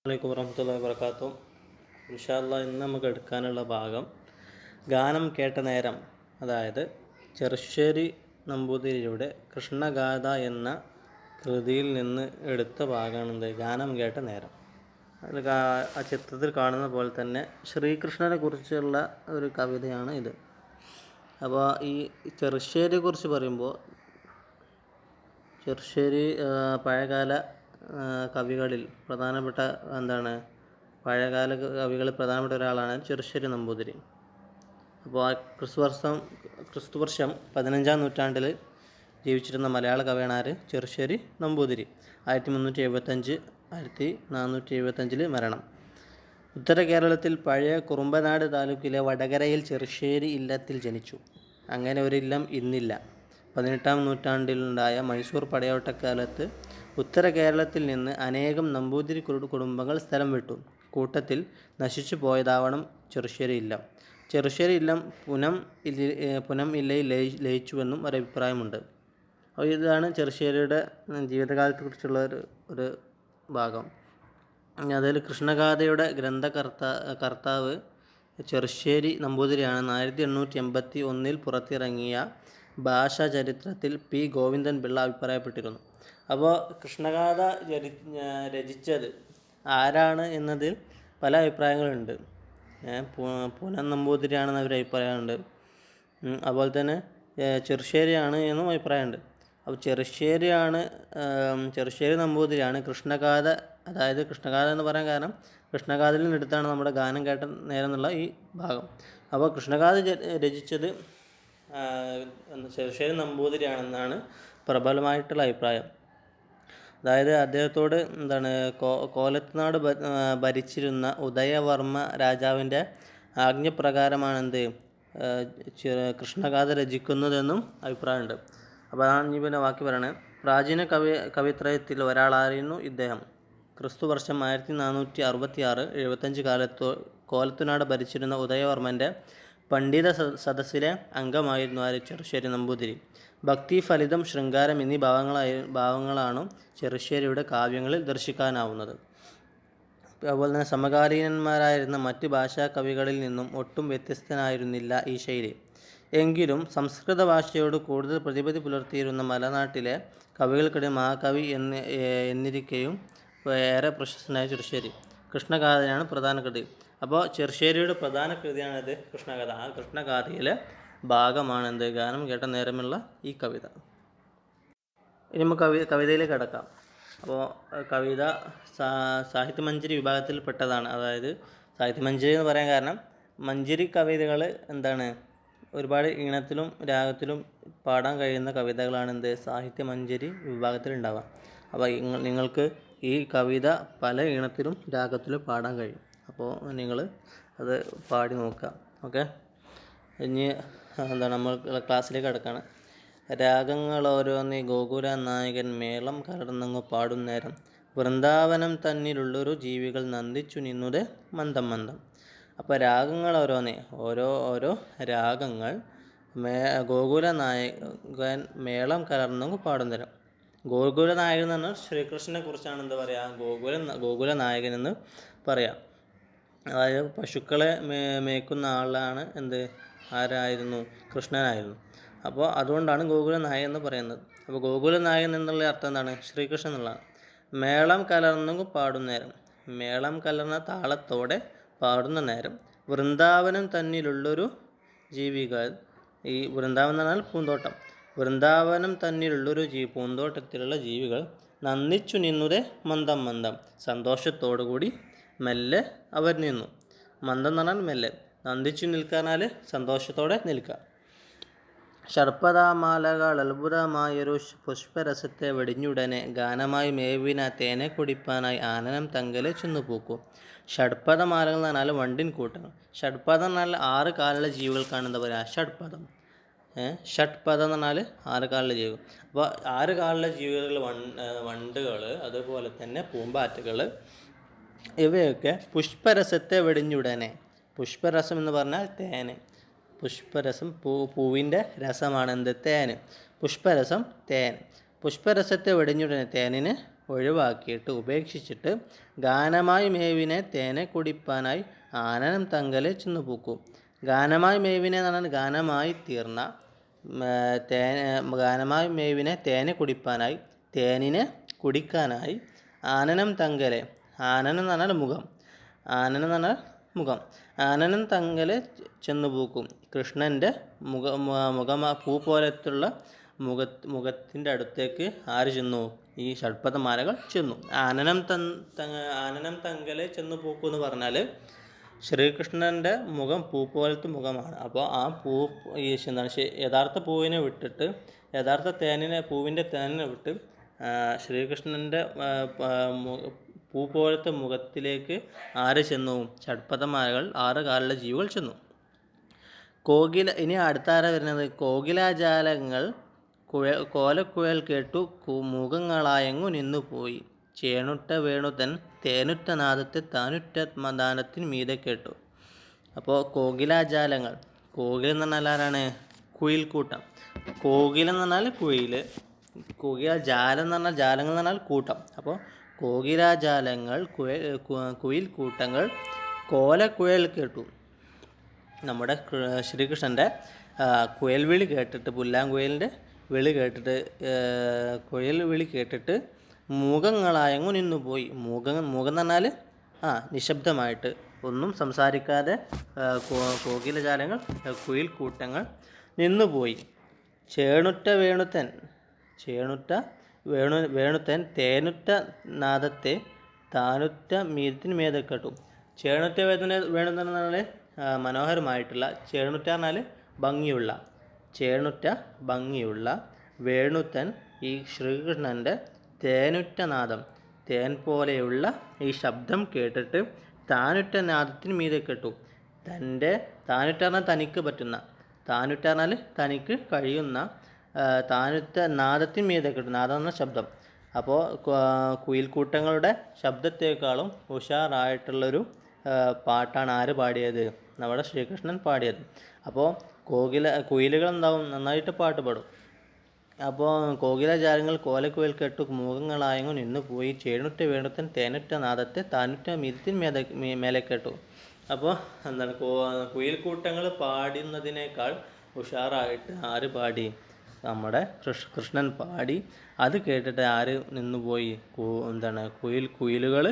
അലൈക്കും വറഹ്മത്തുള്ളാഹി വബറകാതുഹു. ഇൻഷാ അല്ലാഹ് ഇന്ന് നമുക്ക് എടുക്കാനുള്ള ഭാഗം ഗാനം കേട്ട നേരം, അതായത് ചെറുശ്ശേരി നമ്പൂതിരിയുടെ കൃഷ്ണഗാഥ എന്ന കൃതിയിൽ നിന്ന് എടുത്ത ഭാഗമാണ് ഗാനം കേട്ട നേരം. അത് ആ ചിത്രത്തിൽ കാണുന്ന പോലെ തന്നെ ശ്രീകൃഷ്ണനെ കുറിച്ചുള്ള ഒരു കവിതയാണ് ഇത്. അപ്പോൾ ഈ ചെറുശ്ശേരിയെക്കുറിച്ച് പറയുമ്പോൾ, ചെറുശ്ശേരി പഴയകാല കവികളിൽ പ്രധാനപ്പെട്ട പഴയകാല കവികളിൽ പ്രധാനപ്പെട്ട ഒരാളാണ് ചെറുശ്ശേരി നമ്പൂതിരി. അപ്പോൾ ആ ക്രിസ്തുവർഷം 15-ാം നൂറ്റാണ്ടിൽ ജീവിച്ചിരുന്ന മലയാള കവിയാണ് ആര്? ചെറുശ്ശേരി നമ്പൂതിരി. 1375-1475 മരണം. ഉത്തര കേരളത്തിൽ പഴയ കുറുമ്പനാട് താലൂക്കിലെ വടകരയിൽ ചെറുശ്ശേരി ഇല്ലത്തിൽ ജനിച്ചു. അങ്ങനെ ഒരു ഇല്ലം ഇന്നില്ല. 18-ാം നൂറ്റാണ്ടിലുണ്ടായ മൈസൂർ പടയോട്ടക്കാലത്ത് ഉത്തര കേരളത്തിൽ നിന്ന് അനേകം നമ്പൂതിരി കുടുംബങ്ങൾ സ്ഥലം വിട്ടു. കൂട്ടത്തിൽ നശിച്ചു പോയതാവണം ചെറുശ്ശേരി ഇല്ലം. ചെറുശ്ശേരി ഇല്ലം പുനം ഇല്ലയിൽ ലയിച്ചുവെന്നും ഒരഭിപ്രായമുണ്ട്. അപ്പോൾ ഇതാണ് ചെറുശ്ശേരിയുടെ ജീവിതകാലത്തെക്കുറിച്ചുള്ള ഒരു ഭാഗം. അതിൽ കൃഷ്ണഗാഥയുടെ കർത്താവ് ചെറുശ്ശേരി നമ്പൂതിരിയാണ്. 1881 പുറത്തിറങ്ങിയ ഭാഷാചരിത്രത്തിൽ പി. ഗോവിന്ദൻ പിള്ള അഭിപ്രായപ്പെട്ടിരുന്നു. അപ്പോൾ കൃഷ്ണഗാഥ രചിച്ചത് ആരാണ് എന്നതിൽ പല അഭിപ്രായങ്ങളുണ്ട്. പൂനം നമ്പൂതിരിയാണെന്ന് ഒരു അഭിപ്രായമുണ്ട്. അതുപോലെ തന്നെ ചെറുശ്ശേരിയാണ് എന്നും അഭിപ്രായമുണ്ട്. അപ്പോൾ ചെറുശ്ശേരി നമ്പൂതിരിയാണ് കൃഷ്ണഗാഥ, അതായത് കൃഷ്ണഗാഥ എന്ന് പറയാൻ കാരണം കൃഷ്ണഗാഥയിൽ നിന്നെടുത്താണ് നമ്മുടെ ഗാനം കേട്ട നേരം എന്നുള്ള ഈ ഭാഗം. അപ്പോൾ കൃഷ്ണഗാഥ രചിച്ചത് ചെറുശ്ശേരി നമ്പൂതിരിയാണെന്നാണ് പ്രബലമായിട്ടുള്ള അഭിപ്രായം. അതായത് അദ്ദേഹത്തോട് കോലത്തുനാട് ഭരിച്ചിരുന്ന ഉദയവർമ്മ രാജാവിൻ്റെ ആജ്ഞപ്രകാരമാണെന്ത് കൃഷ്ണഗാഥ രചിക്കുന്നതെന്നും അഭിപ്രായമുണ്ട്. അപ്പോൾ അതാണ് ഇനി പിന്നെ ബാക്കി പറയണേ. പ്രാചീന കവിത്രയത്തിൽ ഒരാളായിരുന്നു ഇദ്ദേഹം. ക്രിസ്തുവർഷം 1466-75 കാലത്ത് കോലത്തുനാട് ഭരിച്ചിരുന്ന ഉദയവർമ്മൻ്റെ പണ്ഡിത സദസ്സിലെ അംഗമായിരുന്നു ആര്? ചെറുശ്ശേരി നമ്പൂതിരി. ഭക്തി, ഫലിതം, ശൃംഗാരം എന്നീ ഭാവങ്ങളാണ് ചെറുശ്ശേരിയുടെ കാവ്യങ്ങളിൽ ദർശിക്കാനാവുന്നത്. അതുപോലെ തന്നെ സമകാലീനന്മാരായിരുന്ന മറ്റ് ഭാഷാ കവികളിൽ നിന്നും ഒട്ടും വ്യത്യസ്തനായിരുന്നില്ല ഈ ശൈലി. എങ്കിലും സംസ്കൃത ഭാഷയോട് കൂടുതൽ പ്രതിപത്തി പുലർത്തിയിരുന്ന മലനാട്ടിലെ കവികൾക്കിടെ മഹാകവി എന്നിരിക്കെയും ഏറെ പ്രശസ്തനായ ചെറുശ്ശേരി. കൃഷ്ണഗാഥയാണ് പ്രധാന കൃതി. അപ്പോൾ ചെറുശ്ശേരിയുടെ പ്രധാന കൃതിയാണിത് കൃഷ്ണഗാഥ. ആ കൃഷ്ണഗാഥയിലെ ഭാഗമാണെന്ത് ഗാനം കേട്ട നേരമുള്ള ഈ കവിത. ഇനി നമുക്ക് കവിതയിലേക്ക് കടക്കാം. അപ്പോൾ കവിത സാഹിത്യമഞ്ജരി വിഭാഗത്തിൽപ്പെട്ടതാണ്. അതായത് സാഹിത്യമഞ്ജരി എന്ന് പറയാൻ കാരണം മഞ്ജരി കവിതകൾ ഒരുപാട് ഈണത്തിലും രാഗത്തിലും പാടാൻ കഴിയുന്ന കവിതകളാണ് സാഹിത്യമഞ്ജരി വിഭാഗത്തിലുണ്ടാവുക. അപ്പോൾ നിങ്ങൾക്ക് ഈ കവിത പല ഈണത്തിലും രാഗത്തിലും പാടാൻ കഴിയും. അപ്പോൾ നിങ്ങൾ അത് പാടി നോക്കുക. ഓക്കെ, ഇനി നമ്മൾ ക്ലാസ്സിലേക്ക് കടക്കുകയാണ്. രാഗങ്ങളോരോന്നീ ഗോകുല നായകൻ മേളം കലർന്നങ്ങു പാടുന്നേരം വൃന്ദാവനം തന്നിലുള്ളൊരു ജീവികൾ നന്ദിച്ചു നിന്നുതേ മന്ദം മന്ദം. അപ്പോൾ രാഗങ്ങൾ ഓരോ രാഗങ്ങൾ ഗോകുല നായകൻ മേളം കലർന്നങ്ങു പാടുന്നേരം. ഗോകുല നായകൻ എന്ന് പറഞ്ഞാൽ ശ്രീകൃഷ്ണനെ കുറിച്ചാണ് ഗോകുല നായകൻ എന്ന് പറയാം. അതായത് പശുക്കളെ മേയ്ക്കുന്ന ആളാണ് ആരായിരുന്നു? കൃഷ്ണനായിരുന്നു. അപ്പോൾ അതുകൊണ്ടാണ് ഗോകുല നായകൻ എന്ന് പറയുന്നത്. അപ്പോൾ ഗോകുല നായകൻ എന്നുള്ള അർത്ഥം എന്താണ്? ശ്രീകൃഷ്ണൻ എന്നുള്ളതാണ്. മേളം കലർന്നു പാടുന്നേരം, മേളം കലർന്ന താളത്തോടെ പാടുന്ന നേരം വൃന്ദാവനം തന്നിലുള്ളൊരു ജീവികൾ, ഈ വൃന്ദാവനം എന്ന് പറഞ്ഞാൽ പൂന്തോട്ടം, വൃന്ദാവനം തന്നിലുള്ളൊരു പൂന്തോട്ടത്തിലുള്ള ജീവികൾ നന്ദിച്ചു നിന്നുതേ മന്ദം മന്ദം, സന്തോഷത്തോടുകൂടി മെല്ലെ അവർ നിന്നു. മന്ദം എന്ന് പറഞ്ഞാൽ മെല്ലെ, നന്ദിച്ചു നിൽക്കാനാൽ സന്തോഷത്തോടെ നിൽക്കുക. ഷഡ്പദമാലകൾ അത്ഭുതമായൊരു പുഷ്പരസത്തെ വെടിഞ്ഞുടനെ ഗാനമായി മേവിന തേനെ കുടിപ്പാനായി ആനനം തങ്കലെ ചെന്നുപൂക്കു. ഷഡ്പദമാലകൾ എന്ന് പറഞ്ഞാൽ വണ്ടിൻ കൂട്ടങ്ങൾ. ഷഡ്പദം എന്ന് പറഞ്ഞാൽ 6 കാലുള്ള ജീവികൾക്കാണ് ഷഡ്പദം. ഷഡ്പദം എന്ന് പറഞ്ഞാൽ 6 കാലുള്ള ജീവികൾ. അപ്പോൾ 6 കാലുള്ള ജീവികൾ വണ്ടുകൾ, അതുപോലെ തന്നെ പൂമ്പാറ്റകൾ, ഇവയൊക്കെ പുഷ്പരസത്തെ വെടിഞ്ഞുടനെ. പുഷ്പരസം എന്ന് പറഞ്ഞാൽ തേന്. പുഷ്പരസം പൂവിൻ്റെ രസമാണ് തേൻ. പുഷ്പരസം തേൻ. പുഷ്പരസത്തെ വെടിഞ്ഞുടനെ, തേനിന് ഒഴിവാക്കിയിട്ട് ഉപേക്ഷിച്ചിട്ട് ഗാനമായി മേവിനെ തേനെ കുടിപ്പാനായി ആനനം തങ്കലെ ചെന്നു പൂക്കും. ഗാനമായി മേവിനെ എന്ന് പറഞ്ഞാൽ ഗാനമായി തീർന്ന ഗാനമായി മേവിനെ തേനെ കുടിപ്പാനായി, തേനിനെ കുടിക്കാനായി ആനനം തങ്കലെ, ആനനം എന്ന് പറഞ്ഞാൽ മുഖം, ആനനം എന്ന് പറഞ്ഞാൽ മുഖം, ആനനം തങ്കലെ ചെന്നു പൂക്കും. കൃഷ്ണൻ്റെ പൂ പോലത്തുള്ള മുഖത്തിൻ്റെ അടുത്തേക്ക് ആര് ചെന്നു? ഈ ഷഡ്പദമാലകൾ ചെന്നു. ആനനം തങ്കലെ ചെന്നു പൂക്കും എന്ന് പറഞ്ഞാൽ ശ്രീകൃഷ്ണൻ്റെ മുഖം പൂ പോലത്തെ മുഖമാണ്. അപ്പോൾ ആ പൂ യഥാർത്ഥ പൂവിനെ വിട്ടിട്ട്, യഥാർത്ഥ പൂവിൻ്റെ തേനിനെ വിട്ട് ശ്രീകൃഷ്ണൻ്റെ പൂ പോലത്തെ മുഖത്തിലേക്ക് ആര് ചെന്നു? ഷഡ്പദമാലകൾ, 6 കാലുള്ള ജീവികൾ ചെന്നു. ഇനി അടുത്ത ആരാ വരുന്നത്? കോകിലാജാലങ്ങൾ കോലക്കുഴൽ കേട്ടു മുഖങ്ങളായങ്ങു നിന്നു പോയി. ചേണുറ്റ വേണുതൻ തേനുറ്റ നാദത്തെ താനുറ്റ മദാനത്തിന് മീതെ കേട്ടു. അപ്പോൾ കോകിലാജാലങ്ങൾ, കോകിൽ എന്ന് പറഞ്ഞാൽ ആരാണ്? കുയിൽക്കൂട്ടം. കോകിലെന്ന് പറഞ്ഞാൽ കുയിൽ, ജാലം എന്ന് പറഞ്ഞാൽ ജാലങ്ങൾ എന്ന് പറഞ്ഞാൽ കൂട്ടം. അപ്പോൾ കോകിലാജാലങ്ങൾ കുയിൽക്കൂട്ടങ്ങൾ കോലക്കുഴൽ കേട്ടു. നമ്മുടെ ശ്രീകൃഷ്ണൻ്റെ കുയൽ വിളി കേട്ടിട്ട്, പുല്ലാങ്കുയലിൻ്റെ വിളി കേട്ടിട്ട്, കുയൽ വിളി കേട്ടിട്ട് മൂകങ്ങളായങ്ങു നിന്നു പോയി. മൂകം എന്ന് പറഞ്ഞാൽ നിശബ്ദമായിട്ട് ഒന്നും സംസാരിക്കാതെ കോകിലജാലങ്ങൾ, കുയിൽക്കൂട്ടങ്ങൾ നിന്നുപോയി. വേണുത്തൻ തേനുറ്റ നാദത്തെ താനുറ്റ മീതത്തിന് മീതെ കേട്ടു. ചേണുറ്റ വേണുത്തൻ എന്ന് പറഞ്ഞാൽ മനോഹരമായിട്ടുള്ള, ചേണുറ്റ പറഞ്ഞാൽ ഭംഗിയുള്ള, ചേണുറ്റ ഭംഗിയുള്ള വേണുത്തൻ ഈ ശ്രീകൃഷ്ണൻ്റെ തേനുറ്റ നാദം, തേൻ പോലെയുള്ള ഈ ശബ്ദം കേട്ടിട്ട് താനുറ്റ നാദത്തിന് മീതെ കേട്ടു. താനുറ്റ പറഞ്ഞാൽ തനിക്ക് പറ്റുന്ന, താനുറ്റ പറഞ്ഞാൽ തനിക്ക് കഴിയുന്ന, താനുറ്റ നാദത്തിന് മീതെ കേട്ടു. നാദം എന്ന ശബ്ദം. അപ്പോൾ കുയിൽക്കൂട്ടങ്ങളുടെ ശബ്ദത്തേക്കാളും ഉഷാറായിട്ടുള്ളൊരു പാട്ടാണ് ആര് പാടിയത്? നമ്മുടെ ശ്രീകൃഷ്ണൻ പാടിയത്. അപ്പോൾ കുയിലുകൾ എന്താവും? നന്നായിട്ട് പാട്ട് പാടും. അപ്പോൾ കോകിലജാലങ്ങൾ കോലക്കുഴൽ കേട്ടു മുഖങ്ങളായങ്ങു നിന്നു പോയി. ചേണുറ്റ വേണുത്തൻ തേനുറ്റ നാദത്തെ താനുറ്റ മീതത്തിന് മേലെ കേട്ടു. അപ്പോൾ എന്താണ്, കുയിൽക്കൂട്ടങ്ങൾ പാടുന്നതിനേക്കാൾ ഉഷാറായിട്ട് ആര് പാടി? നമ്മുടെ കൃഷ്ണൻ പാടി. അത് കേട്ടിട്ട് ആര് നിന്നുപോയി? കുയിലുകൾ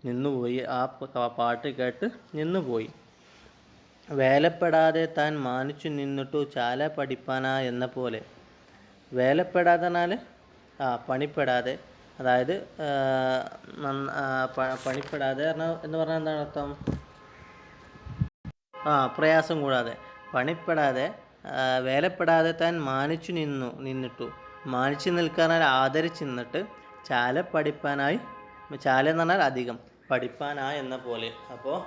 നിന്നുപോയി. ആ പാട്ട് കേട്ട് നിന്നുപോയി. വേലപ്പെടാതെ താൻ മാനിച്ചു നിന്നിട്ടു ചാല പഠിപ്പാനാ എന്ന പോലെ. വേലപ്പെടാതെ എന്നാൽ പണിപ്പെടാതെ, അതായത് പണിപ്പെടാതെ എന്ന് പറഞ്ഞാൽ എന്താണ് അർത്ഥം? പ്രയാസം കൂടാതെ, പണിപ്പെടാതെ, വേലപ്പെടാതെ താൻ നിന്നിട്ടു. മാനിച്ചു നിൽക്കാനാൽ ആദരിച്ച് നിന്നിട്ട് ചാല പഠിപ്പാനായി, ചാല എന്ന് പറഞ്ഞാൽ അധികം, പഠിപ്പാനായി എന്ന പോലെ. അപ്പോൾ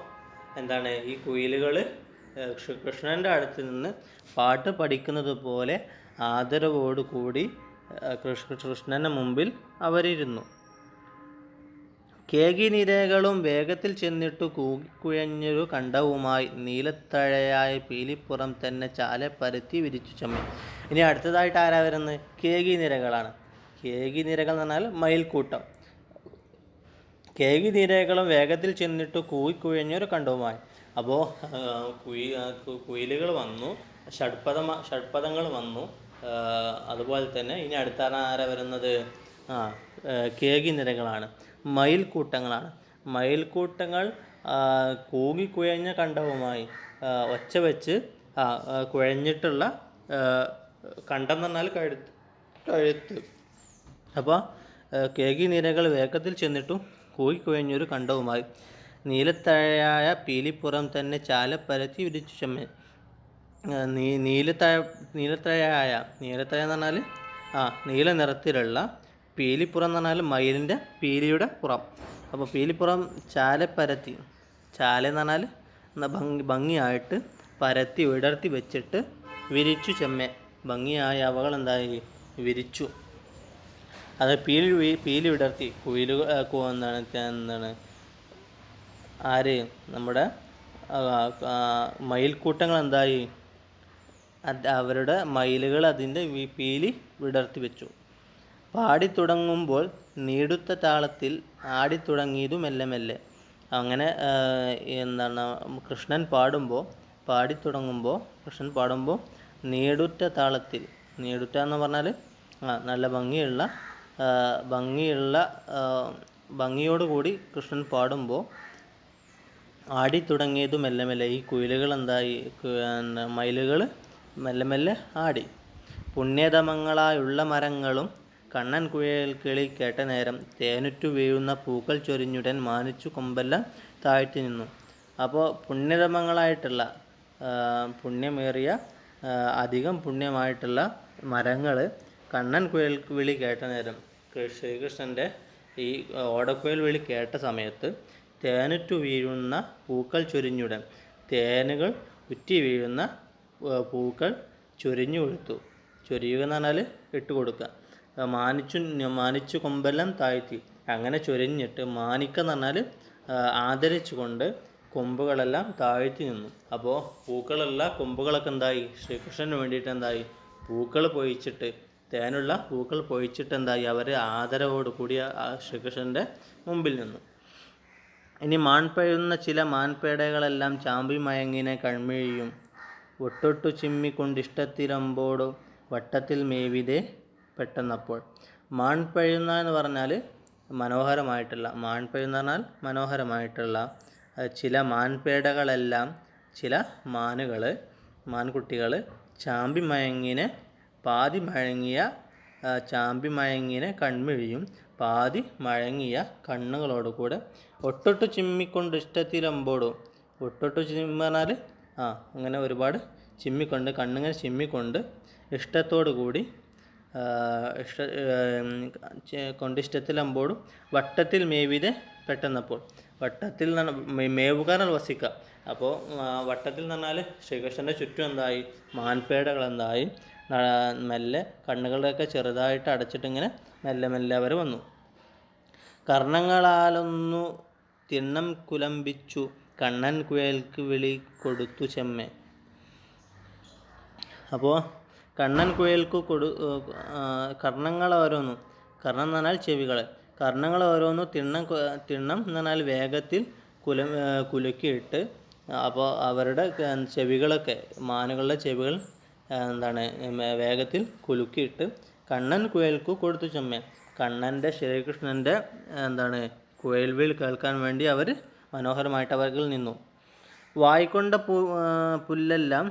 എന്താണ്, ഈ കുയിലുകൾ കൃഷ്ണൻ്റെ അടുത്ത് നിന്ന് പാട്ട് പഠിക്കുന്നത് പോലെ ആദരവോടുകൂടി കൃഷ്ണൻ്റെ മുമ്പിൽ അവരിരുന്നു. കേകിനിരകളും വേഗത്തിൽ ചെന്നിട്ടു കൂകിക്കുഴഞ്ഞൊരു കണ്ടവുമായി നീലത്തഴയായ പീലിപ്പുറം തന്നെ ചാല പരത്തി വിരിച്ചു ചമ്മി. ഇനി അടുത്തതായിട്ട് ആരാ വരുന്നത്? കേകിനിരകളാണ്. കേകിനിരകൾ എന്ന് പറഞ്ഞാൽ മയിൽക്കൂട്ടം. കേകിനിരകളും വേഗത്തിൽ ചെന്നിട്ട് കൂകിക്കുഴഞ്ഞൊരു കണ്ടവുമായി. അപ്പോൾ കുയിലുകൾ വന്നു, ഷഡ്പദങ്ങൾ വന്നു. അതുപോലെ തന്നെ ഇനി അടുത്ത ആരാ വരുന്നത്? കേകിനിരകളാണ്, മയിൽക്കൂട്ടങ്ങളാണ്. മയിൽക്കൂട്ടങ്ങൾ കൂകിക്കുഴഞ്ഞ കണ്ടവുമായി, ഒച്ച വെച്ച് കുഴഞ്ഞിട്ടുള്ള കണ്ടം എന്ന് പറഞ്ഞാൽ കഴുത്ത്. അപ്പോൾ കേകിനിരകൾ വേഗത്തിൽ ചെന്നിട്ടും കൂകിക്കുഴഞ്ഞൊരു കണ്ടവുമായി നീലത്തഴയായ പീലിപ്പുറം തന്നെ ചാല പരത്തി വിരിച്ചു ചമ്മി. നീലത്തഴ എന്ന് പറഞ്ഞാൽ നീല നിറത്തിലുള്ള, പീലിപ്പുറം എന്ന് പറഞ്ഞാൽ മയിലിൻ്റെ പീലിയുടെ പുറം. അപ്പോൾ പീലിപ്പുറം ചാല പരത്തി, ചാല എന്ന് പറഞ്ഞാൽ ഭംഗിയായിട്ട് പരത്തി വിടർത്തി വെച്ചിട്ട് വിരിച്ചു ചെമ്മെ, ഭംഗിയായ അവകൾ എന്തായി? വിരിച്ചു. അത് പീലി വിടർത്തി എന്താണ് ആര്? നമ്മുടെ മയിൽക്കൂട്ടങ്ങൾ എന്തായി? അവരുടെ മയിലുകൾ അതിൻ്റെ പീലി വിടർത്തി വെച്ചു. പാടിത്തുടങ്ങുമ്പോൾ നീടുത്ത താളത്തിൽ ആടിത്തുടങ്ങിയതു മെല്ലെ മെല്ലെ. അങ്ങനെ എന്താണ് കൃഷ്ണൻ പാടുമ്പോൾ നീടുറ്റ താളത്തിൽ, നീടുറ്റ എന്ന് പറഞ്ഞാൽ നല്ല ഭംഗിയോടുകൂടി കൃഷ്ണൻ പാടുമ്പോൾ ആടിത്തുടങ്ങിയതു മെല്ലെ മെല്ലെ. ഈ കുയിലുകൾ മയിലുകൾ മെല്ലെ മെല്ലെ ആടി. പുണ്യതമങ്ങളായുള്ള മരങ്ങളും കണ്ണൻ കുഴൽക്കിളി കേട്ട നേരം തേനുറ്റു വീഴുന്ന പൂക്കൾ ചൊരിഞ്ഞുടൻ മാനിച്ചു കൊമ്പെല്ലാം താഴ്ത്തി നിന്നു. അപ്പോൾ പുണ്യതമങ്ങളായിട്ടുള്ള പുണ്യമേറിയ അധികം പുണ്യമായിട്ടുള്ള മരങ്ങൾ കണ്ണൻ കുഴൽവിളി കേട്ട നേരം, ശ്രീകൃഷ്ണൻ്റെ ഈ ഓടക്കുഴൽ വിളി കേട്ട സമയത്ത് തേനുറ്റു വീഴുന്ന പൂക്കൾ ചൊരിഞ്ഞുടൻ, തേനുകൾ ഉറ്റി വീഴുന്ന പൂക്കൾ ചൊരിഞ്ഞു കൊടുത്തു. ചൊരിയുക എന്ന് പറഞ്ഞാൽ ഇട്ട് കൊടുക്കുക. മാനിച്ചു കൊമ്പെല്ലാം താഴ്ത്തി. അങ്ങനെ ചൊരിഞ്ഞിട്ട് മാനിക്കെന്ന് പറഞ്ഞാൽ ആദരിച്ചുകൊണ്ട് കൊമ്പുകളെല്ലാം താഴ്ത്തി നിന്നു. അപ്പോൾ കൊമ്പുകളൊക്കെ എന്തായി, ശ്രീകൃഷ്ണന് വേണ്ടിയിട്ട് എന്തായി, തേനുള്ള പൂക്കൾ പൊഴിച്ചിട്ട് എന്തായി, അവർ ആദരവോട് കൂടിയ ശ്രീകൃഷ്ണൻ്റെ മുമ്പിൽ നിന്നു. ഇനി മാൻപെഴുന്ന ചില മാൻപേടകളെല്ലാം ചാമ്പി മയങ്ങിനെ കൺമിഴിയും ഒട്ടൊട്ടു ചിമ്മിക്കൊണ്ടിഷ്ടത്തിലമ്പോടു വട്ടത്തിൽ മേവിതേ പെട്ടെന്നപ്പോൾ. മാൻപെഴുന്ന എന്ന് പറഞ്ഞാൽ മനോഹരമായിട്ടുള്ള ചില മാൻപേടകളെല്ലാം, ചില മാൻകുട്ടികൾ ചാമ്പി മയങ്ങിനെ കൺമിഴിയും പാതി മയങ്ങിയ കണ്ണുകളോടുകൂടെ ഒട്ടൊട്ടു ചിമ്മിക്കൊണ്ട് ഇഷ്ടത്തിലമ്പോടും. ഒട്ടൊട്ടു പറഞ്ഞാൽ അങ്ങനെ ഒരുപാട് കണ്ണിങ്ങനെ ചിമ്മിക്കൊണ്ട് ഇഷ്ടത്തോടു കൂടി കൊണ്ടിഷ്ടത്തിലമ്പോടും വട്ടത്തിൽ മേവിതെ പെട്ടെന്നപ്പോൾ. വട്ടത്തിൽ മേവുക എന്നാൽ വസിക്കുക. അപ്പോൾ വട്ടത്തിൽ എന്ന് പറഞ്ഞാൽ ശ്രീകൃഷ്ണൻ്റെ ചുറ്റും എന്തായി, മാൻപേടകൾ എന്തായി മെല്ലെ കണ്ണുകളൊക്കെ ചെറുതായിട്ട് അടച്ചിട്ടിങ്ങനെ മെല്ലെ മെല്ലെ അവർ വന്നു. കർണങ്ങളാലൊന്നു തിണ്ണം കുലമ്പിച്ചു കണ്ണൻ കുഴൽക്ക് വിളി കൊടുത്തു ചെമ്മേ. അപ്പോൾ കണ്ണൻ കുഴൽക്ക് കർണം എന്ന് പറഞ്ഞാൽ ചെവികൾ. കർണങ്ങൾ ഓരോന്നു തിണ്ണം എന്ന് പറഞ്ഞാൽ വേഗത്തിൽ കുലുക്കിയിട്ട്, അപ്പോൾ അവരുടെ ചെവികളൊക്കെ, മാനുകളുടെ ചെവികൾ വേഗത്തിൽ കുലുക്കിയിട്ട് കണ്ണൻ കുഴൽക്കു കൊടുത്തു ചെമ്മേ. കണ്ണൻ്റെ, ശ്രീകൃഷ്ണൻ്റെ കുഴൽവിളി കേൾക്കാൻ വേണ്ടി അവർ മനോഹരമായിട്ട് അവരിൽ നിന്നു. വായിക്കൊണ്ട പുല്ലെല്ലാം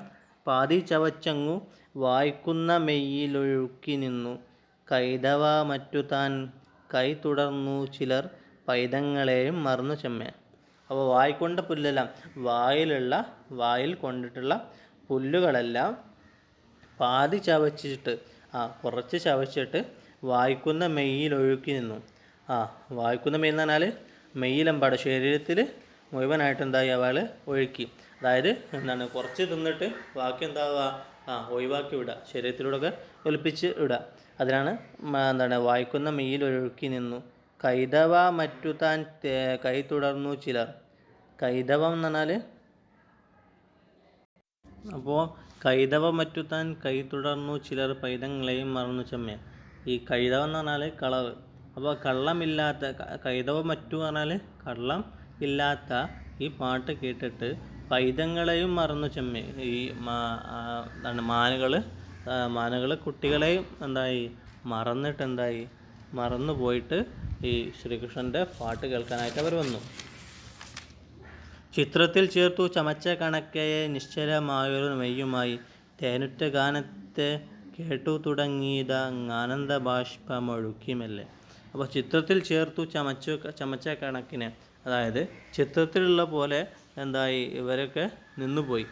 പാതി ചവച്ചങ്ങു വായിക്കുന്ന മെയ്യിലൊഴുക്കി നിന്നു. കൈതവ മറ്റു താൻ കൈ തുടർന്നു ചിലർ പൈതങ്ങളെയും മറന്നു ചെമ്മേ. അപ്പോൾ വായിക്കൊണ്ട പുല്ലെല്ലാം, വായിൽ കൊണ്ടിട്ടുള്ള പുല്ലുകളെല്ലാം പാതി കുറച്ച് ചവച്ചിട്ട് വായിക്കുന്ന മെയ്യിലൊഴുക്കി നിന്നു. വായിക്കുന്ന മെയ്യിൽ എന്ന് പറഞ്ഞാൽ മെയ്യിലെമ്പാട് ശരീരത്തിൽ മുഴുവനായിട്ട് എന്തായി അവൾ ഒഴുക്കി. അതായത് കുറച്ച് തിന്നിട്ട് ബാക്കി ഒഴിവാക്കി വിടുക, ശരീരത്തിലൂടെയൊക്കെ ഒലിപ്പിച്ച് ഇടുക. അതിനാണ് വായിക്കുന്ന മെയ്യിലൊഴുക്കി നിന്നു. കൈതവ മറ്റു താൻ കൈ തുടർന്നു ചിലർ. കൈതവം എന്ന് പറഞ്ഞാൽ, അപ്പോൾ കൈതവ മറ്റു താൻ കൈ തുടർന്നു ചിലർ പൈതങ്ങളെയും മറന്നു ചെമ്മേ. ഈ കൈതവം എന്ന് പറഞ്ഞാൽ കളവ്. അപ്പോൾ കള്ളമില്ലാത്ത, കൈതവ മറ്റു പറഞ്ഞാൽ കള്ളം ഇല്ലാത്ത ഈ പാട്ട് കേട്ടിട്ട് പൈതങ്ങളെയും മറന്നു ചെമ്മേ. ഈ മാനുകൾ കുട്ടികളെയും മറന്നു പോയിട്ട് ഈ ശ്രീകൃഷ്ണൻ്റെ പാട്ട് കേൾക്കാനായിട്ട് അവർ വന്നു. ചിത്രത്തിൽ ചേർത്തു ചമച്ച കണക്കയെ നിശ്ചലമായൊരു മെയ്യുമായി തേനുറ്റ ഗാനത്തെ കേട്ടു തുടങ്ങിയത ആനന്ദബാഷ്പമൊഴുക്കിമല്ലേ. അപ്പോൾ ചിത്രത്തിൽ ചേർത്തു ചമച്ച കണക്കിനെ, അതായത് ചിത്രത്തിലുള്ള പോലെ ഇവരൊക്കെ നിന്നുപോയി.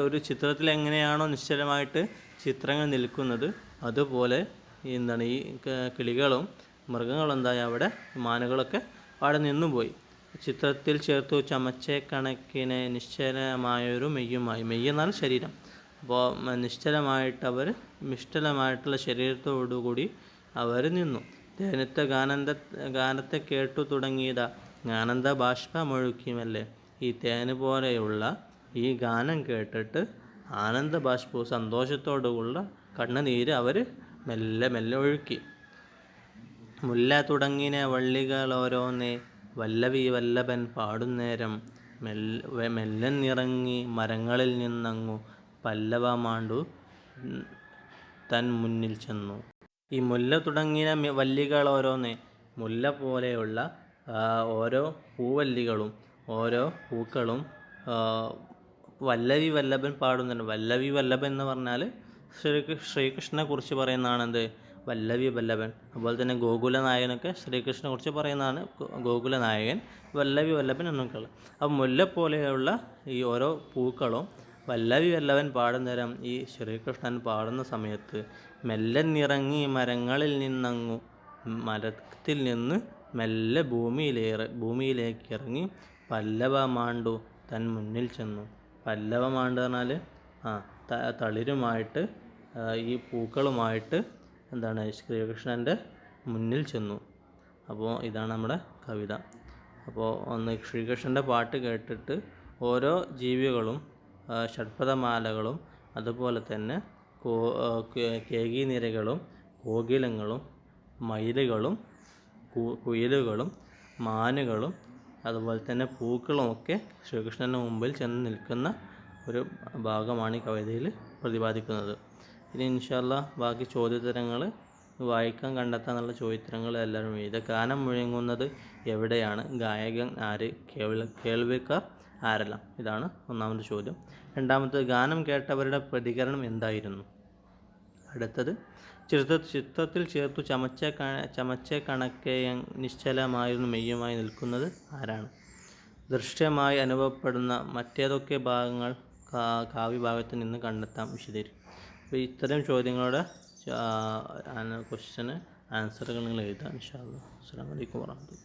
ഒരു ചിത്രത്തിൽ എങ്ങനെയാണോ നിശ്ചലമായിട്ട് ചിത്രങ്ങൾ നിൽക്കുന്നത്, അതുപോലെ ഈ കിളികളും മൃഗങ്ങളും അവിടെ മാനുകളൊക്കെ അവിടെ നിന്നുപോയി. ചിത്രത്തിൽ ചേർത്തു ചമച്ച കണക്കിനെ നിശ്ചലമായൊരു മെയ്യുമായി. മെയ്യ് എന്നാൽ ശരീരം. അപ്പോൾ നിശ്ചലമായിട്ടുള്ള ശരീരത്തോടുകൂടി അവർ നിന്നു. തേനുറ്റ ഗാനത്തെ കേട്ടു തുടങ്ങിയതാ ആനന്ദ ബാഷ്പമൊഴുക്കിയുമല്ലേ. ഈ തേന് പോലെയുള്ള ഈ ഗാനം കേട്ടിട്ട് ആനന്ദബാഷ്പവും സന്തോഷത്തോടുള്ള കണ്ണുനീര് അവർ മെല്ലെ മെല്ലെ ഒഴുക്കി. മുല്ല തുടങ്ങിന വള്ളികളോരോന്നേ വല്ലവി വല്ലഭൻ പാടുന്നേരം മെല്ലെന്നിറങ്ങി മരങ്ങളിൽ നിന്നങ്ങു പല്ലവമാണ്ടു തൻ മുന്നിൽ ചെന്നു. ഈ മുല്ല തുടങ്ങിന വല്ലികളോരോന്നേ, മുല്ല പോലെയുള്ള ഓരോ പൂവല്ലികളും ഓരോ പൂക്കളും വല്ലവി വല്ലഭൻ പാടുന്നുണ്ട്. വല്ലവി വല്ലഭൻ എന്ന് പറഞ്ഞാൽ ശ്രീകൃഷ്ണനെ കുറിച്ച് പറയുന്നതാണെന്ത് വല്ലവി വല്ലഭൻ. അതുപോലെ തന്നെ ഗോകുലനായകനൊക്കെ ശ്രീകൃഷ്ണനെ കുറിച്ച് പറയുന്നതാണ് ഗോകുലനായകൻ, വല്ലവി വല്ലഭൻ എന്നൊക്കെയുള്ളത്. അപ്പോൾ മുല്ല പോലെയുള്ള ഈ ഓരോ പൂക്കളും വല്ലവി വല്ലഭൻ പാടുന്നേരം ഈ ശ്രീകൃഷ്ണൻ പാടുന്ന സമയത്ത് മെല്ലെന്നിറങ്ങി മരങ്ങളിൽ നിന്നങ്ങു മരത്തിൽ നിന്ന് മെല്ലെ ഭൂമിയിലേക്ക് ഇറങ്ങി പല്ലവമാണ്ടു തൻ മുന്നിൽ ചെന്നു. പല്ലവമാണ്ട് പറഞ്ഞാൽ തളിരുമായിട്ട് ഈ പൂക്കളുമായിട്ട് എന്താണ് ശ്രീകൃഷ്ണൻ്റെ മുന്നിൽ ചെന്നു. അപ്പോൾ ഇതാണ് നമ്മുടെ കവിത. അപ്പോൾ ഒന്ന് ശ്രീകൃഷ്ണൻ്റെ പാട്ട് കേട്ടിട്ട് ഓരോ ജീവികളും ഷഡ്പദമാലകളും അതുപോലെ തന്നെ കേകീനിരകളും കോകിലങ്ങളും മയിലുകളും കുയിലുകളും മാനുകളും അതുപോലെ തന്നെ പൂക്കളുമൊക്കെ ശ്രീകൃഷ്ണൻ്റെ മുമ്പിൽ ചെന്ന് നിൽക്കുന്ന ഒരു ഭാഗമാണ് ഈ കവിതയിൽ പ്രതിപാദിക്കുന്നത്. ഇനി ഇൻഷാ അല്ലാഹ് ബാക്കി ചോദ്യോത്തരങ്ങൾ വായിക്കാൻ കണ്ടെത്താനുള്ള ചോദ്യോത്തരങ്ങൾ എല്ലാവരും എഴുതുക. ഗാനം മുഴങ്ങുന്നത് എവിടെയാണ്? ഗായകൻ ആര്? കേൾവിക്കാർ ആരെല്ലാം? ഇതാണ് ഒന്നാമത്തെ ചോദ്യം. രണ്ടാമത്തത് ഗാനം കേട്ടവരുടെ പ്രതികരണം എന്തായിരുന്നു? അടുത്തത് ചിത്രത്തിൽ ചേർത്തു ചമച്ച കണക്കെ നിശ്ചലമായിരുന്നു മെയ്യുമായി നിൽക്കുന്നത് ആരാണ്? ദൃശ്യമായി അനുഭവപ്പെടുന്ന മറ്റേതൊക്കെ ഭാഗങ്ങൾ കാവ്യഭാഗത്ത് നിന്ന് കണ്ടെത്താം? വിശദീകരിക്കും. അപ്പോൾ ഇത്തരം ചോദ്യങ്ങളുടെ ക്വസ്റ്റ്യന് ആൻസറുകൾ നിങ്ങൾ എഴുതാം ഇൻഷാ അല്ലാഹ്. അസ്സലാമു അലൈക്കും വറഹ്മത്തുള്ളാഹി.